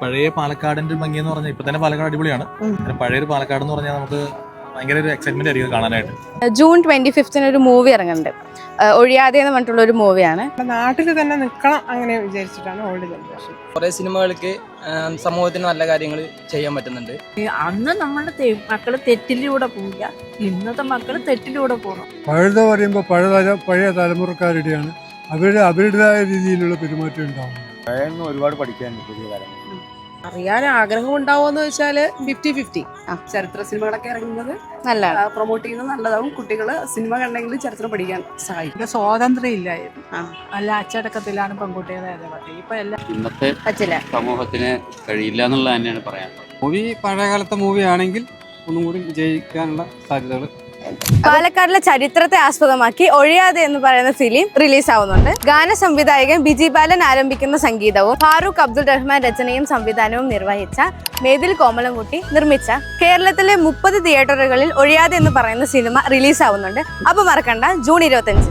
പഴയ പാലക്കാടിന്റെ ഭംഗി എന്ന് പറഞ്ഞാൽ ഇപ്പൊ തന്നെ പാലക്കാട് അടിപൊളിയാണ്. പഴയൊരു പാലക്കാട് എന്ന് പറഞ്ഞാൽ നമുക്ക് ഭയങ്കര ഒരു എക്സൈറ്റ്മെന്റ് ആയിരിക്കും കാണാനായിട്ട്. ജൂൺ 25 ഒരു മൂവി ഇറങ്ങുന്നുണ്ട്, ഒഴിയാതെ എന്ന് പറഞ്ഞിട്ടുള്ള ഒരു മൂവിയാണ്. നാട്ടിൽ തന്നെ നിൽക്കണം അങ്ങനെ വിചാരിച്ചിട്ടാണ് ഓൾഡ് ജനറേഷൻ. കുറെ സിനിമകൾക്ക് സമൂഹത്തിന് നല്ല കാര്യങ്ങൾ ചെയ്യാൻ പറ്റുന്നുണ്ട്. അന്ന് നമ്മുടെ മക്കള് തെറ്റിലൂടെ പോവില്ല, ഇന്നത്തെ മക്കള് തെറ്റിലൂടെ പോകണം. പഴയത് പറയുമ്പോൾ പഴയ തലമുറക്കാരുടെയാണ് അവരുടേതായ രീതിയിലുള്ള പെരുമാറ്റം ഉണ്ടാവും. ഒരുപാട് പഠിക്കാനുണ്ട് പുതിയ കാലം. അറിയാൻ ആഗ്രഹം ഉണ്ടാവുമെന്ന് വെച്ചാല് 50-50. ചരിത്ര സിനിമകളൊക്കെ ഇറങ്ങുന്നത് നല്ലതാണ്, പ്രൊമോട്ട് ചെയ്യുന്നത് നല്ലതാവും. കുട്ടികള് സിനിമ കണ്ടെങ്കിൽ ചരിത്രം പഠിക്കാൻ സഹായിക്കും. സ്വാതന്ത്ര്യം ഇല്ലായിരുന്നു, നല്ല അച്ചടക്കത്തിലാണ് പെൺകുട്ടികളെ ഇപ്പൊ എല്ലാം ഇന്നത്തെ പറ്റില്ല, സമൂഹത്തിന് കഴിയില്ല എന്നുള്ളത് തന്നെയാണ് പറയാൻ. മൂവി പഴയകാലത്തെ മൂവി ആണെങ്കിൽ ഒന്നും കൂടി വിജയിക്കാനുള്ള സാധ്യതകൾ. പാലക്കാടിലെ ചരിത്രത്തെ ആസ്പദമാക്കി ഒഴിയാതെ എന്ന് പറയുന്ന ഫിലിം റിലീസ് ആവുന്നുണ്ട്. ഗാന സംവിധായകൻ ബിജി ബാലൻ ആരംഭിക്കുന്ന സംഗീതവും ഫാറൂഖ് അബ്ദുൾ റഹ്മാൻ രചനയും സംവിധാനവും നിർവഹിച്ച മേതിൽ കോമലംകുട്ടി നിർമ്മിച്ച കേരളത്തിലെ 30 തിയേറ്ററുകളിൽ ഒഴിയാതെ എന്ന് പറയുന്ന സിനിമ റിലീസ് ആവുന്നുണ്ട്. അപ്പൊ മറക്കണ്ട, ജൂൺ 25.